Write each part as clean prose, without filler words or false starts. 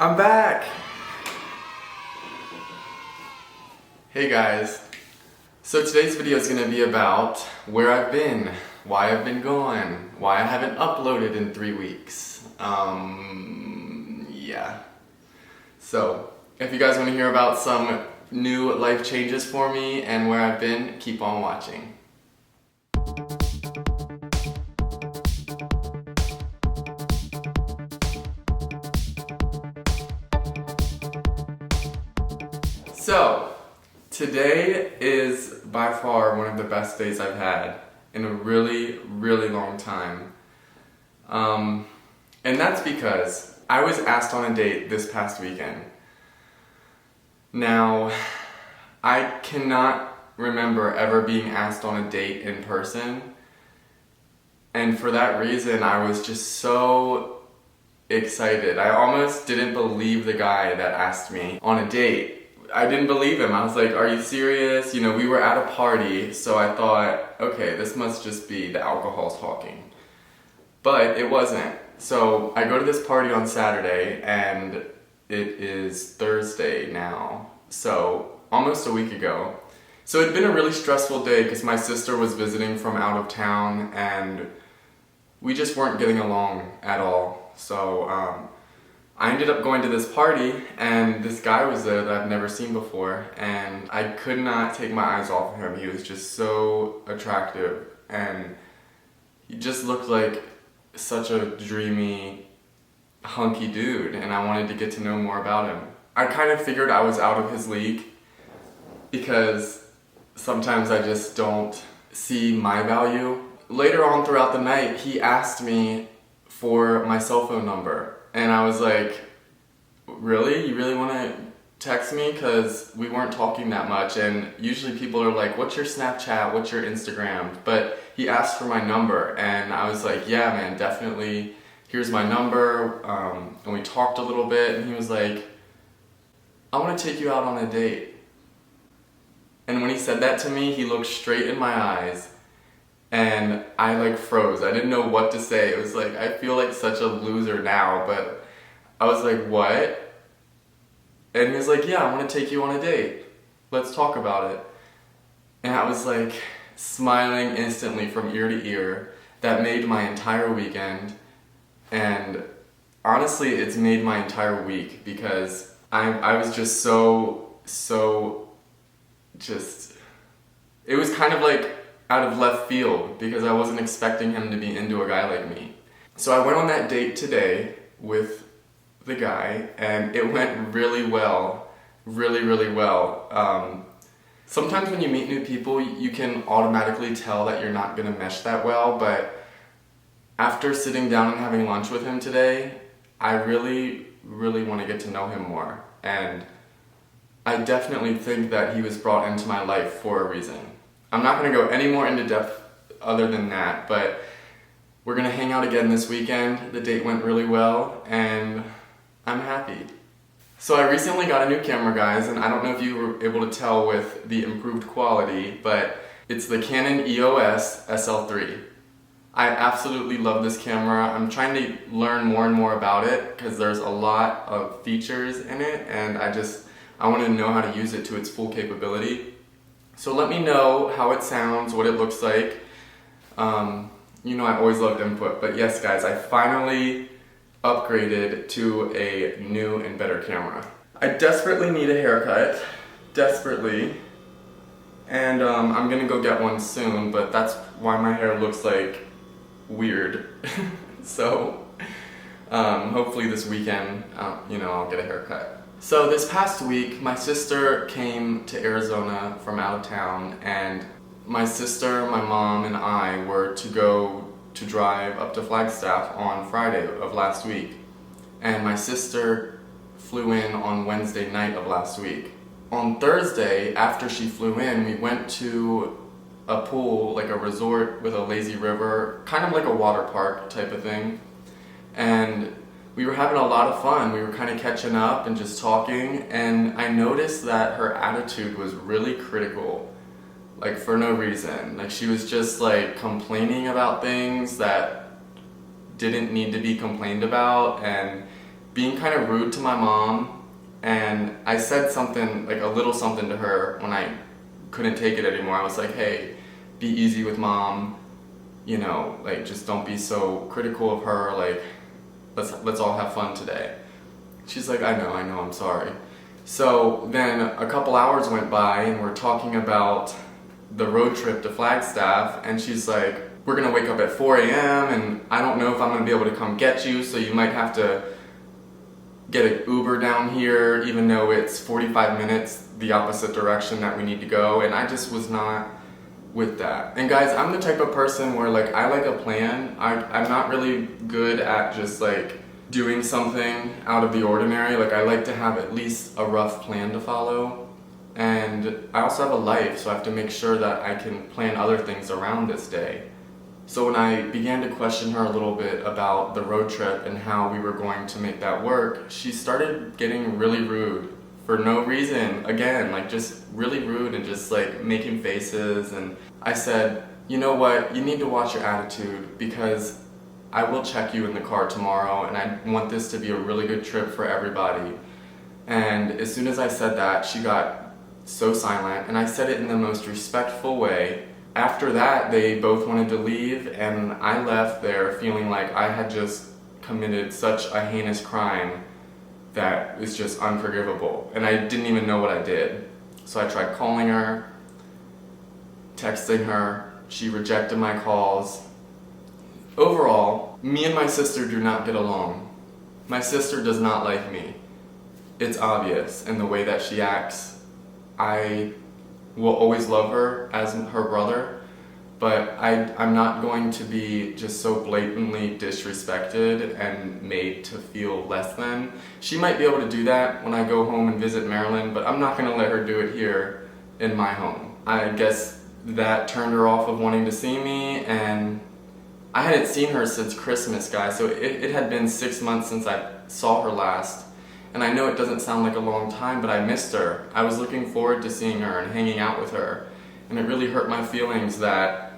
I'm back! Hey guys. So today's video is going to be about where I've been, why I've been gone, why I haven't uploaded in 3 weeks. Yeah. So, if you guys want to hear about some new life changes for me and where I've been, keep on watching. So, today is by far one of the best days I've had in a really, really long time. And that's because I was asked on a date this past weekend. Now, I cannot remember ever being asked on a date in person. And for that reason, I was just so excited. I almost didn't believe the guy that asked me on a date. I didn't believe him. I was like, are you serious? You know, we were at a party, so I thought, okay, this must just be the alcohol talking. But it wasn't. So I go to this party on Saturday, and it is Thursday now. So almost a week ago. So it'd been a really stressful day because my sister was visiting from out of town, and we just weren't getting along at all. So I ended up going to this party, and this guy was there that I've never seen before, and I could not take my eyes off of him. He was just so attractive, and he just looked like such a dreamy, hunky dude, and I wanted to get to know more about him. I kind of figured I was out of his league, because sometimes I just don't see my value. Later on throughout the night, he asked me for my cell phone number. And I was like, really? You really want to text me? Because we weren't talking that much. And usually people are like, what's your Snapchat? What's your Instagram? But he asked for my number. And I was like, yeah, man, definitely. Here's my number. And we talked a little bit. And he was like, I want to take you out on a date. And when he said that to me, he looked straight in my eyes. And I like froze. I didn't know what to say. It was like, I feel like such a loser now, but I was like, what? And he was like, yeah, I want to take you on a date. Let's talk about it. And I was like smiling instantly from ear to ear. That made my entire weekend. And honestly, it's made my entire week because I was just so it was kind of like out of left field because I wasn't expecting him to be into a guy like me. So I went on that date today with the guy, and it went really well, really well. Sometimes when you meet new people, you can automatically tell that you're not gonna mesh that well, but after sitting down and having lunch with him today, I really want to get to know him more, and I definitely think that he was brought into my life for a reason. I'm not going to go any more into depth other than that, but we're going to hang out again this weekend. The date went really well, and I'm happy. So I recently got a new camera, guys, and I don't know if you were able to tell with the improved quality, but it's the Canon EOS SL3. I absolutely love this camera. I'm trying to learn more and more about it because there's a lot of features in it, and I want to know how to use it to its full capability. So let me know how it sounds, what it looks like. You know I always loved input, but yes guys, I finally upgraded to a new and better camera. I desperately need a haircut, desperately, and I'm gonna go get one soon, but that's why my hair looks like weird. So hopefully this weekend, I'll get a haircut. So this past week, my sister came to Arizona from out of town, and my sister, my mom, and I were to go to drive up to Flagstaff on Friday of last week. And my sister flew in on Wednesday night of last week. On Thursday, after she flew in, we went to a pool, like a resort with a lazy river, kind of like a water park type of thing. And we were having a lot of fun. We were kind of catching up and just talking, and I noticed that her attitude was really critical, like for no reason. Like she was just like complaining about things that didn't need to be complained about, and being kind of rude to my mom, and I said something, like a little something to her when I couldn't take it anymore. I was like, hey, be easy with mom, you know, like just don't be so critical of her, like let's all have fun today. She's like, I know, I'm sorry. So then a couple hours went by and we're talking about the road trip to Flagstaff, and she's like, we're gonna wake up at 4 a.m. and I don't know if I'm gonna be able to come get you, so you might have to get an Uber down here, even though it's 45 minutes the opposite direction that we need to go. And I just was not with that. And guys, I'm the type of person where like I like a plan. I'm not really good at just like doing something out of the ordinary. Like I like to have at least a rough plan to follow. And I also have a life, so I have to make sure that I can plan other things around this day. So when I began to question her a little bit about the road trip and how we were going to make that work, she started getting really rude for no reason. Again, like just really rude and just like making faces. And I said, you know what, you need to watch your attitude, because I will check you in the car tomorrow and I want this to be a really good trip for everybody. And as soon as I said that, she got so silent, and I said it in the most respectful way. After that, they both wanted to leave, and I left there feeling like I had just committed such a heinous crime that is just unforgivable. And I didn't even know what I did. So I tried calling her, texting her. She rejected my calls. Overall, me and my sister do not get along. My sister does not like me. It's obvious in the way that she acts. I will always love her as her brother, but I'm not going to be just so blatantly disrespected and made to feel less than. She might be able to do that when I go home and visit Maryland, but I'm not going to let her do it here in my home. I guess that turned her off of wanting to see me, and I hadn't seen her since Christmas, guys, so it had been 6 months since I saw her last. And I know it doesn't sound like a long time, but I missed her. I was looking forward to seeing her and hanging out with her. And it really hurt my feelings that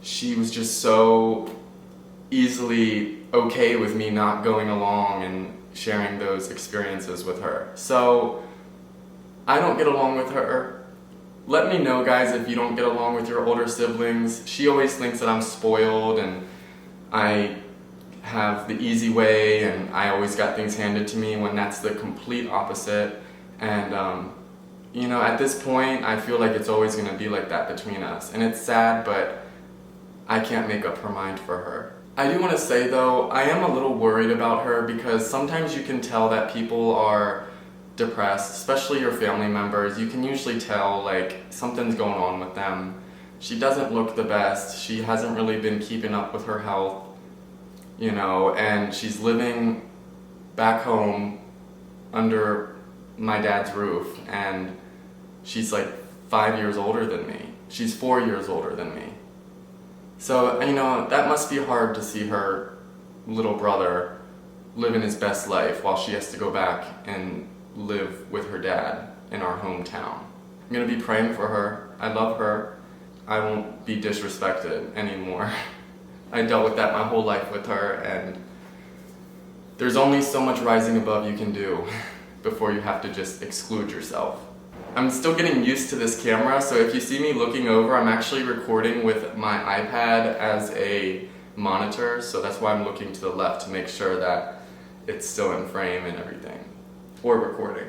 she was just so easily okay with me not going along and sharing those experiences with her. So I don't get along with her. Let me know, guys, if you don't get along with your older siblings. She always thinks that I'm spoiled and I have the easy way and I always got things handed to me, when that's the complete opposite. And you know, at this point I feel like it's always going to be like that between us, and it's sad, but I can't make up her mind for her. I do want to say though, I am a little worried about her, because sometimes you can tell that people are depressed, especially your family members. You can usually tell like something's going on with them. She doesn't look the best. She hasn't really been keeping up with her health, you know, and she's living back home under my dad's roof, and she's like 5 years older than me. She's 4 years older than me. So, you know, that must be hard to see her little brother living his best life while she has to go back and live with her dad in our hometown. I'm gonna be praying for her. I love her. I won't be disrespected anymore. I dealt with that my whole life with her, and there's only so much rising above you can do before you have to just exclude yourself. I'm still getting used to this camera, so if you see me looking over, I'm actually recording with my iPad as a monitor, so that's why I'm looking to the left to make sure that it's still in frame and everything, or recording.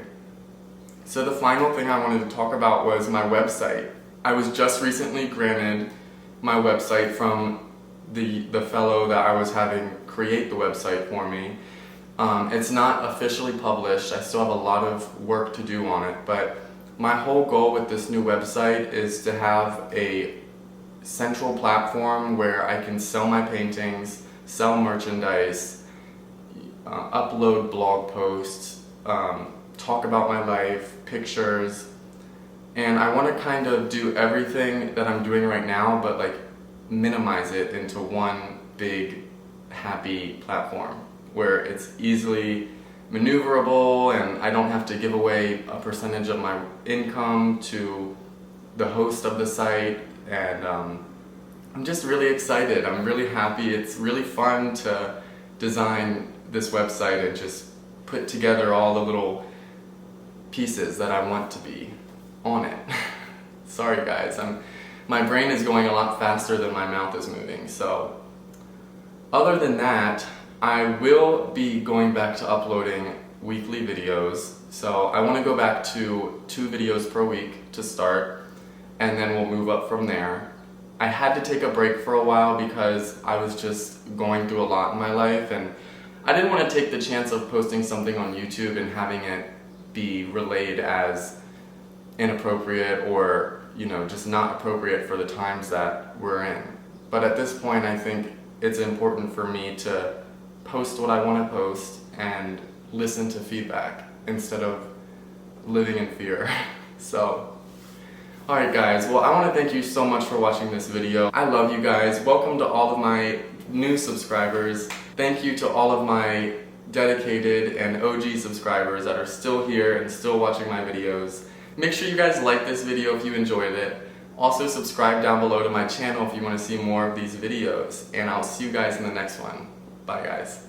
So the final thing I wanted to talk about was my website. I was just recently granted my website from the fellow that I was having create the website for me. It's not officially published. I still have a lot of work to do on it, but my whole goal with this new website is to have a central platform where I can sell my paintings, sell merchandise, upload blog posts, talk about my life, pictures, and I want to kind of do everything that I'm doing right now, but like minimize it into one big happy platform where it's easily maneuverable and I don't have to give away a percentage of my income to the host of the site. And I'm just really excited. I'm really happy. It's really fun to design this website and just put together all the little pieces that I want to be on it. Sorry guys, my brain is going a lot faster than my mouth is moving. So other than that, I will be going back to uploading weekly videos. So I want to go back to 2 videos per week to start, and then we'll move up from there. I had to take a break for a while because I was just going through a lot in my life, and I didn't want to take the chance of posting something on YouTube and having it be relayed as inappropriate or, you know, just not appropriate for the times that we're in. But at this point, I think it's important for me to post what I want to post and listen to feedback instead of living in fear. So, alright guys, well I want to thank you so much for watching this video. I love you guys. Welcome to all of my new subscribers. Thank you to all of my dedicated and OG subscribers that are still here and still watching my videos. Make sure you guys like this video if you enjoyed it. Also subscribe down below to my channel if you want to see more of these videos. And I'll see you guys in the next one. Bye guys.